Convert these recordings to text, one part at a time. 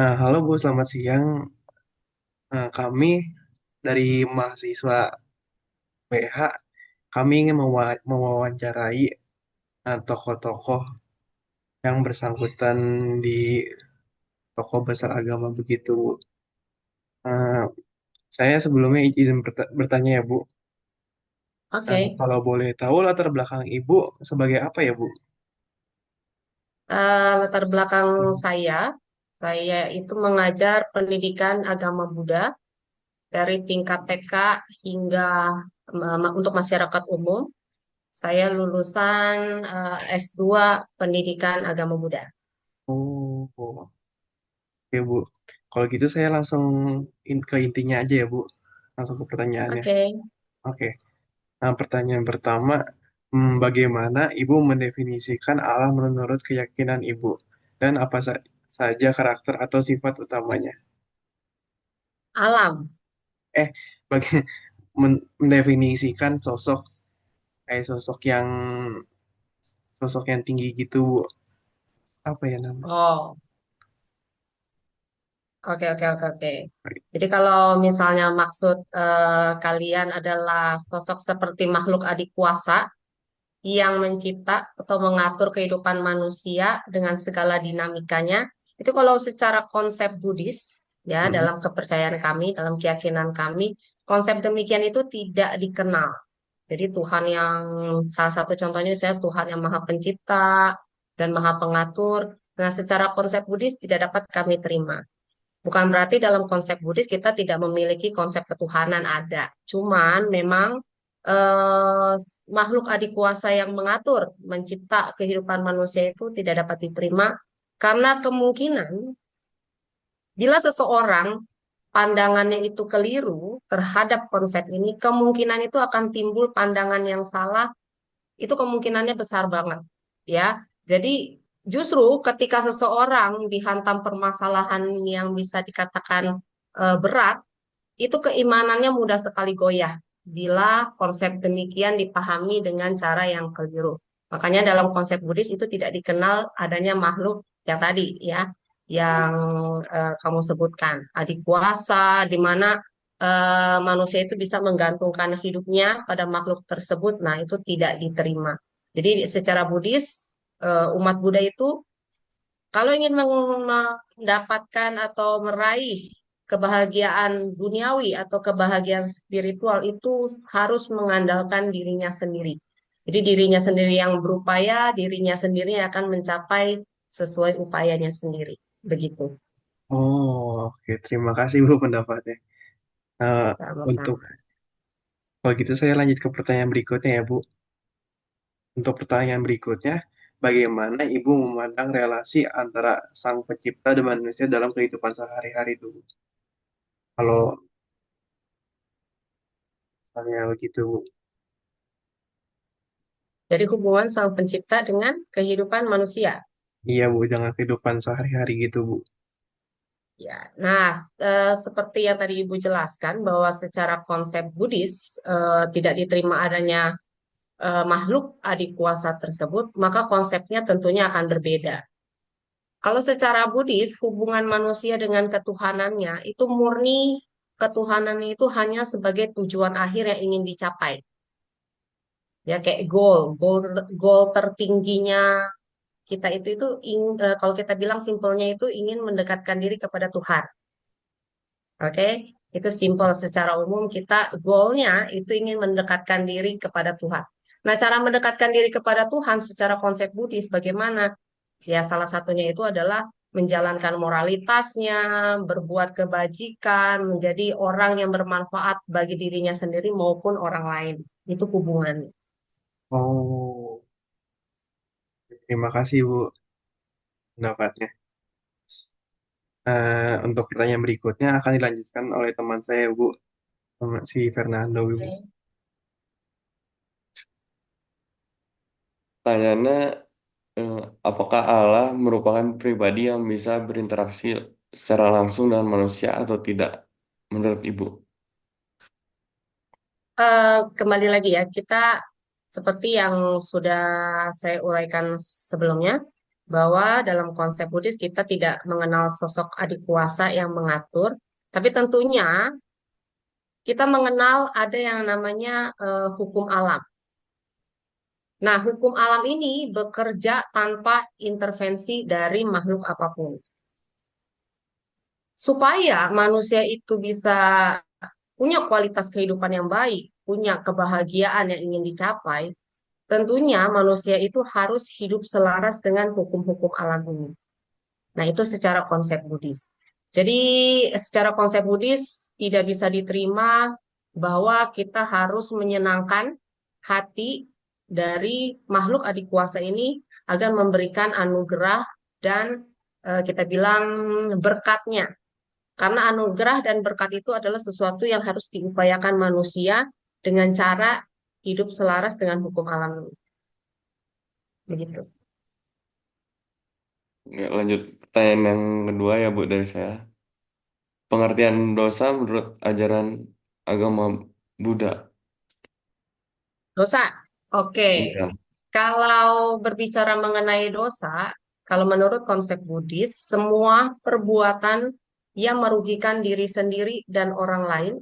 Halo Bu, selamat siang. Kami dari mahasiswa BH, kami ingin mewawancarai tokoh-tokoh yang bersangkutan di tokoh besar agama begitu. Eh, saya sebelumnya izin bertanya ya Bu. Oke. Kalau boleh tahu latar belakang Ibu sebagai apa ya Bu? Latar belakang saya itu mengajar pendidikan agama Buddha dari tingkat TK hingga untuk masyarakat umum. Saya lulusan S2 Pendidikan Agama Buddha. Oh, oke Bu. Kalau gitu saya langsung ke intinya aja ya Bu. Langsung ke pertanyaannya. Oke. Oke. Pertanyaan pertama, bagaimana Ibu mendefinisikan Allah menurut keyakinan Ibu? Dan apa saja karakter atau sifat utamanya? Alam. Eh, bagi mendefinisikan sosok, kayak sosok yang tinggi gitu, Bu. Apa ya namanya? Oh, oke, oke, oke, oke. Jadi kalau misalnya maksud kalian adalah sosok seperti makhluk adik kuasa yang mencipta atau mengatur kehidupan manusia dengan segala dinamikanya. Itu kalau secara konsep Buddhis, ya, Mm. dalam kepercayaan kami, dalam keyakinan kami, konsep demikian itu tidak dikenal. Jadi Tuhan yang salah satu contohnya saya Tuhan yang Maha Pencipta dan Maha Pengatur. Nah, secara konsep Buddhis tidak dapat kami terima. Bukan berarti dalam konsep Buddhis kita tidak memiliki konsep ketuhanan ada. Cuman memang makhluk adik kuasa yang mengatur, mencipta kehidupan manusia itu tidak dapat diterima karena kemungkinan bila seseorang pandangannya itu keliru terhadap konsep ini, kemungkinan itu akan timbul pandangan yang salah, itu kemungkinannya besar banget, ya. Jadi justru ketika seseorang dihantam permasalahan yang bisa dikatakan berat, itu keimanannya mudah sekali goyah bila konsep demikian dipahami dengan cara yang keliru. Makanya dalam konsep Buddhis itu tidak dikenal adanya makhluk yang tadi ya, yang kamu sebutkan, adik kuasa, di mana manusia itu bisa menggantungkan hidupnya pada makhluk tersebut. Nah, itu tidak diterima. Jadi secara Buddhis, umat Buddha itu kalau ingin mendapatkan atau meraih kebahagiaan duniawi atau kebahagiaan spiritual itu harus mengandalkan dirinya sendiri. Jadi dirinya sendiri yang berupaya, dirinya sendiri yang akan mencapai sesuai upayanya sendiri. Begitu. Oh, oke. Terima kasih Bu pendapatnya. Eh, untuk Sama-sama. kalau gitu saya lanjut ke pertanyaan berikutnya ya Bu. Untuk pertanyaan berikutnya, bagaimana Ibu memandang relasi antara Sang Pencipta dan manusia dalam kehidupan sehari-hari itu? Kalau misalnya begitu, Bu. Jadi hubungan sang pencipta dengan kehidupan manusia. Iya, Bu, dengan kehidupan sehari-hari gitu, Bu. Ya, nah seperti yang tadi Ibu jelaskan bahwa secara konsep Buddhis tidak diterima adanya makhluk adik kuasa tersebut, maka konsepnya tentunya akan berbeda. Kalau secara Buddhis, hubungan manusia dengan ketuhanannya itu murni ketuhanan itu hanya sebagai tujuan akhir yang ingin dicapai. Ya kayak goal tertingginya kita itu kalau kita bilang simpelnya itu ingin mendekatkan diri kepada Tuhan. Oke, itu simpel secara umum kita goalnya itu ingin mendekatkan diri kepada Tuhan. Nah, cara mendekatkan diri kepada Tuhan secara konsep Buddhis bagaimana? Ya, salah satunya itu adalah menjalankan moralitasnya, berbuat kebajikan, menjadi orang yang bermanfaat bagi dirinya sendiri maupun orang lain. Itu hubungannya. Oh, terima kasih, Bu, pendapatnya. Untuk pertanyaan berikutnya akan dilanjutkan oleh teman saya, Bu, si Fernando, Ibu. Oke. Pertanyaannya, eh, apakah Allah merupakan pribadi yang bisa berinteraksi secara langsung dengan manusia atau tidak, menurut Ibu? Kembali lagi ya, kita seperti yang sudah saya uraikan sebelumnya, bahwa dalam konsep Buddhis kita tidak mengenal sosok adik kuasa yang mengatur, tapi tentunya kita mengenal ada yang namanya hukum alam. Nah, hukum alam ini bekerja tanpa intervensi dari makhluk apapun. Supaya manusia itu bisa punya kualitas kehidupan yang baik, punya kebahagiaan yang ingin dicapai, tentunya manusia itu harus hidup selaras dengan hukum-hukum alam ini. Nah, itu secara konsep Buddhis. Jadi, secara konsep Buddhis tidak bisa diterima bahwa kita harus menyenangkan hati dari makhluk adik kuasa ini agar memberikan anugerah dan kita bilang berkatnya. Karena anugerah dan berkat itu adalah sesuatu yang harus diupayakan manusia dengan cara hidup selaras dengan hukum alam ini. Begitu. Ya, lanjut pertanyaan yang kedua ya Bu dari saya. Pengertian dosa menurut ajaran agama Buddha. Dosa. Oke. Iya. Kalau berbicara mengenai dosa, kalau menurut konsep Buddhis, semua perbuatan yang merugikan diri sendiri dan orang lain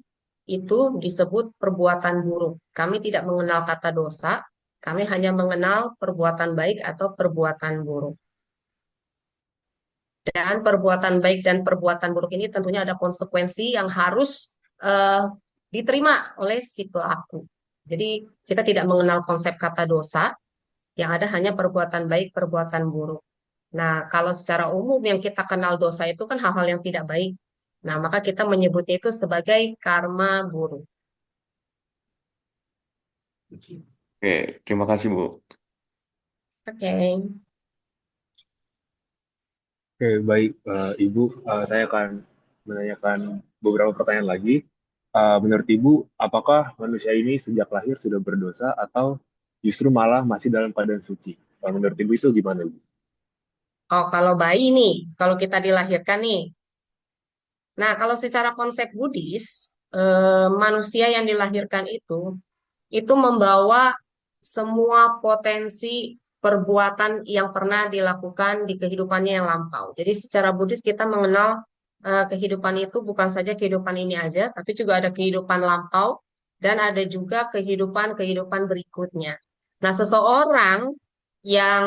itu disebut perbuatan buruk. Kami tidak mengenal kata dosa, kami hanya mengenal perbuatan baik atau perbuatan buruk. Dan perbuatan baik dan perbuatan buruk ini tentunya ada konsekuensi yang harus diterima oleh si pelaku. Jadi kita tidak mengenal konsep kata dosa, yang ada hanya perbuatan baik, perbuatan buruk. Nah, kalau secara umum yang kita kenal dosa itu kan hal-hal yang tidak baik. Nah, maka kita menyebutnya itu sebagai karma buruk. Oke, terima kasih Bu. Oke. Oke, baik, Ibu. Saya akan menanyakan beberapa pertanyaan lagi. Menurut Ibu, apakah manusia ini sejak lahir sudah berdosa atau justru malah masih dalam keadaan suci? Menurut Ibu itu gimana, Ibu? Oh, kalau bayi nih, kalau kita dilahirkan nih. Nah, kalau secara konsep Buddhis, manusia yang dilahirkan itu membawa semua potensi perbuatan yang pernah dilakukan di kehidupannya yang lampau. Jadi secara Buddhis kita mengenal kehidupan itu bukan saja kehidupan ini aja, tapi juga ada kehidupan lampau dan ada juga kehidupan-kehidupan berikutnya. Nah, seseorang yang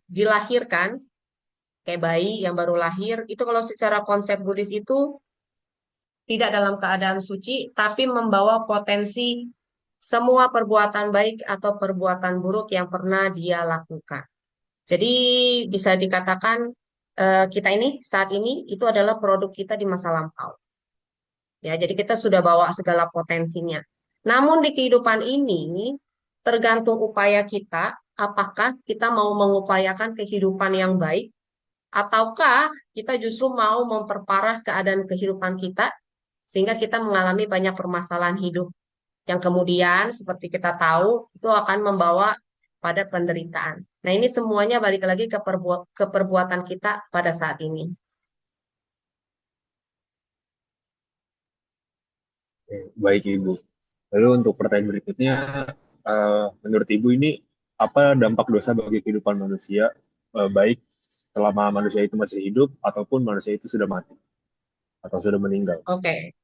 dilahirkan kayak bayi yang baru lahir, itu kalau secara konsep Buddhis itu tidak dalam keadaan suci, tapi membawa potensi semua perbuatan baik atau perbuatan buruk yang pernah dia lakukan. Jadi bisa dikatakan kita ini saat ini itu adalah produk kita di masa lampau. Ya, jadi kita sudah bawa segala potensinya. Namun di kehidupan ini tergantung upaya kita, apakah kita mau mengupayakan kehidupan yang baik ataukah kita justru mau memperparah keadaan kehidupan kita sehingga kita mengalami banyak permasalahan hidup yang kemudian seperti kita tahu itu akan membawa pada penderitaan. Nah, ini semuanya balik lagi ke perbuatan kita pada saat ini. Oke, baik, Ibu. Lalu untuk pertanyaan berikutnya, menurut Ibu ini apa dampak dosa bagi kehidupan manusia, baik selama manusia itu masih hidup ataupun manusia itu sudah mati atau sudah meninggal? Oke.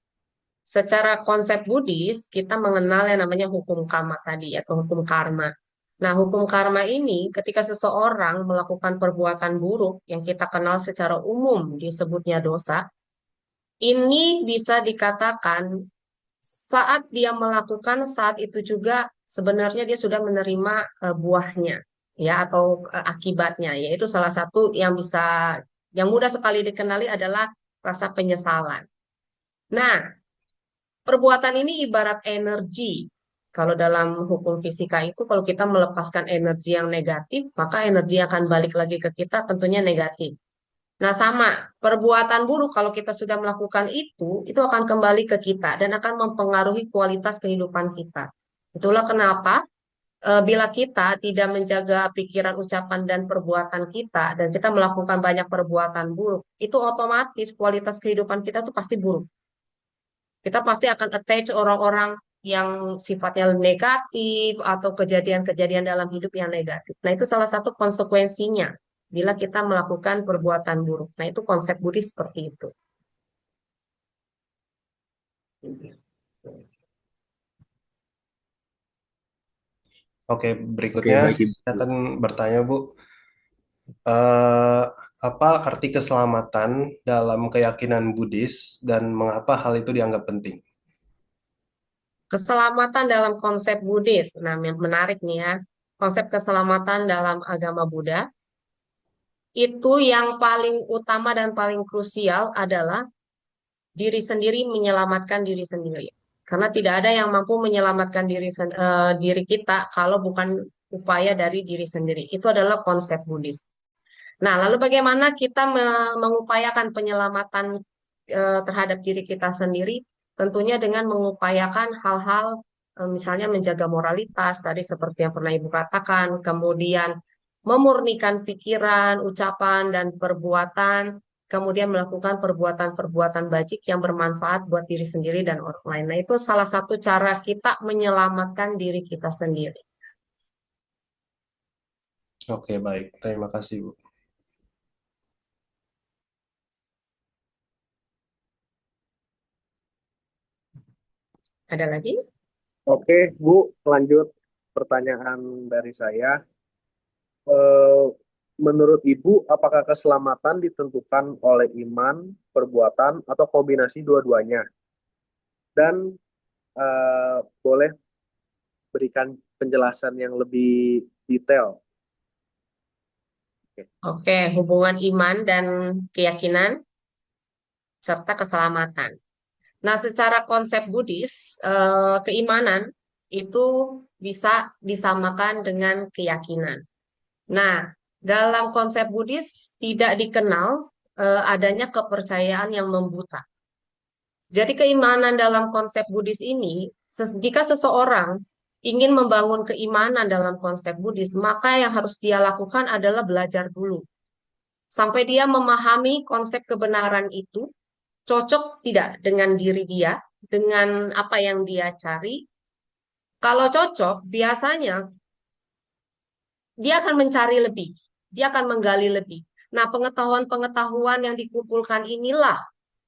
Secara konsep Buddhis, kita mengenal yang namanya hukum karma tadi, atau hukum karma. Nah, hukum karma ini ketika seseorang melakukan perbuatan buruk yang kita kenal secara umum disebutnya dosa, ini bisa dikatakan saat dia melakukan saat itu juga sebenarnya dia sudah menerima buahnya ya atau akibatnya, yaitu salah satu yang mudah sekali dikenali adalah rasa penyesalan. Nah, perbuatan ini ibarat energi. Kalau dalam hukum fisika itu, kalau kita melepaskan energi yang negatif, maka energi akan balik lagi ke kita tentunya negatif. Nah, sama, perbuatan buruk kalau kita sudah melakukan itu akan kembali ke kita dan akan mempengaruhi kualitas kehidupan kita. Itulah kenapa bila kita tidak menjaga pikiran, ucapan, dan perbuatan kita, dan kita melakukan banyak perbuatan buruk, itu otomatis kualitas kehidupan kita tuh pasti buruk. Kita pasti akan attach orang-orang yang sifatnya negatif atau kejadian-kejadian dalam hidup yang negatif. Nah, itu salah satu konsekuensinya bila kita melakukan perbuatan buruk. Nah, itu konsep Buddhis seperti itu. Oke, Oke, berikutnya baik saya Ibu. akan bertanya, Bu. Eh, apa arti keselamatan dalam keyakinan Buddhis dan mengapa hal itu dianggap penting? Keselamatan dalam konsep Buddhis. Nah, yang menarik nih ya. Konsep keselamatan dalam agama Buddha itu yang paling utama dan paling krusial adalah diri sendiri menyelamatkan diri sendiri. Karena tidak ada yang mampu menyelamatkan diri kita kalau bukan upaya dari diri sendiri. Itu adalah konsep Buddhis. Nah, lalu bagaimana kita mengupayakan penyelamatan terhadap diri kita sendiri? Tentunya dengan mengupayakan hal-hal misalnya menjaga moralitas tadi seperti yang pernah Ibu katakan, kemudian memurnikan pikiran, ucapan dan perbuatan, kemudian melakukan perbuatan-perbuatan bajik yang bermanfaat buat diri sendiri dan orang lain. Nah, itu salah satu cara kita menyelamatkan diri kita sendiri. Oke, baik. Terima kasih, Bu. Ada lagi? Oke, Bu, lanjut pertanyaan dari saya. Eh, Menurut Ibu, apakah keselamatan ditentukan oleh iman, perbuatan, atau kombinasi dua-duanya? Dan boleh berikan penjelasan yang lebih detail. Oke. Oke, hubungan iman dan keyakinan serta keselamatan. Nah, secara konsep Buddhis, keimanan itu bisa disamakan dengan keyakinan. Nah, dalam konsep Buddhis tidak dikenal adanya kepercayaan yang membuta. Jadi keimanan dalam konsep Buddhis ini, jika seseorang ingin membangun keimanan dalam konsep Buddhis, maka yang harus dia lakukan adalah belajar dulu. Sampai dia memahami konsep kebenaran itu, cocok tidak dengan diri dia, dengan apa yang dia cari. Kalau cocok, biasanya dia akan mencari lebih, dia akan menggali lebih. Nah, pengetahuan-pengetahuan yang dikumpulkan inilah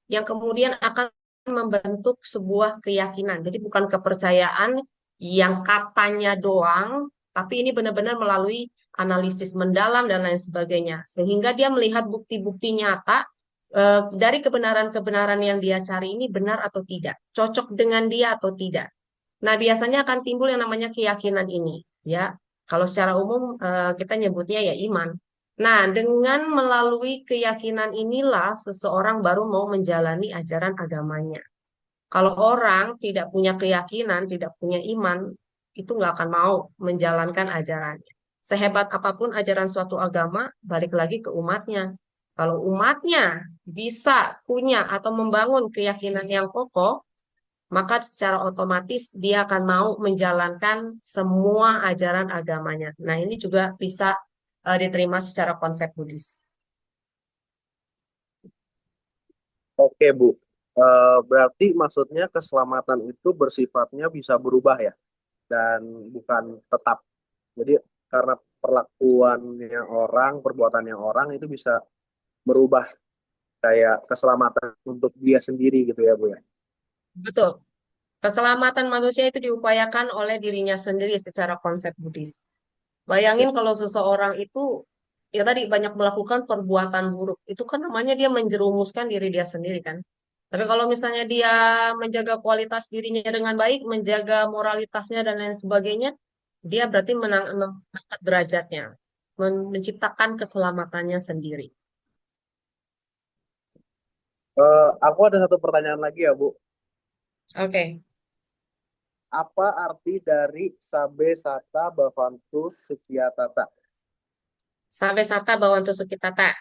yang kemudian akan membentuk sebuah keyakinan. Jadi bukan kepercayaan yang katanya doang, tapi ini benar-benar melalui analisis mendalam dan lain sebagainya. Sehingga dia melihat bukti-bukti nyata dari kebenaran-kebenaran yang dia cari ini benar atau tidak, cocok dengan dia atau tidak. Nah, biasanya akan timbul yang namanya keyakinan ini, ya. Kalau secara umum kita nyebutnya ya iman. Nah, dengan melalui keyakinan inilah seseorang baru mau menjalani ajaran agamanya. Kalau orang tidak punya keyakinan, tidak punya iman, itu nggak akan mau menjalankan ajarannya. Sehebat apapun ajaran suatu agama, balik lagi ke umatnya. Kalau umatnya bisa punya atau membangun keyakinan yang kokoh, maka secara otomatis dia akan mau menjalankan semua ajaran agamanya. Nah, ini juga bisa diterima secara konsep Buddhis. Oke, Bu. Berarti maksudnya keselamatan itu bersifatnya bisa berubah ya, dan bukan tetap. Jadi karena perlakuannya orang, perbuatannya orang itu bisa merubah kayak keselamatan untuk dia sendiri gitu ya, Bu ya. Betul. Keselamatan manusia itu diupayakan oleh dirinya sendiri secara konsep Buddhis. Oke. Bayangin kalau seseorang itu ya tadi banyak melakukan perbuatan buruk, itu kan namanya dia menjerumuskan diri dia sendiri kan. Tapi kalau misalnya dia menjaga kualitas dirinya dengan baik, menjaga moralitasnya dan lain sebagainya, dia berarti mengangkat derajatnya, menciptakan keselamatannya sendiri. Aku ada satu pertanyaan lagi ya, Bu. Oke, Apa arti dari Sabe Sata Bhavantu Sukhiyatata? Sabe Sata Bhavantu Sukhitata.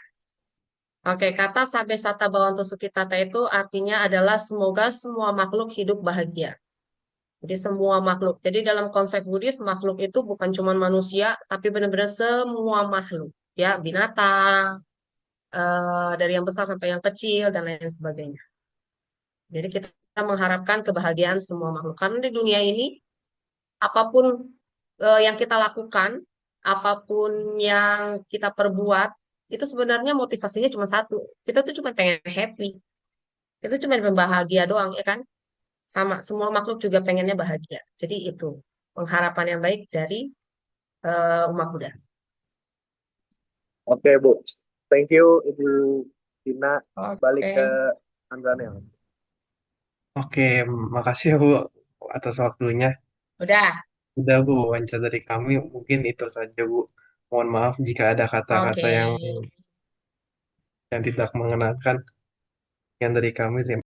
Oke, kata Sabe Sata Bhavantu Sukhitata itu artinya adalah semoga semua makhluk hidup bahagia. Jadi semua makhluk. Jadi dalam konsep Buddhis makhluk itu bukan cuma manusia, tapi benar-benar semua makhluk. Ya, binatang, dari yang besar sampai yang kecil dan lain sebagainya. Jadi kita mengharapkan kebahagiaan semua makhluk. Karena di dunia ini apapun yang kita lakukan, apapun yang kita perbuat, itu sebenarnya motivasinya cuma satu. Kita tuh cuma pengen happy. Kita cuma pengen bahagia doang, ya kan? Sama semua makhluk juga pengennya bahagia. Jadi itu pengharapan yang baik dari umat Buddha. Oke, Bu. Thank you, Ibu Tina. Balik ke Oke. Anzanel. Oke, makasih ya Bu atas waktunya. Udah. Udah Bu, wawancara dari kami mungkin itu saja Bu. Mohon maaf jika ada Oke. kata-kata yang tidak mengenakan. Yang dari kami. Terima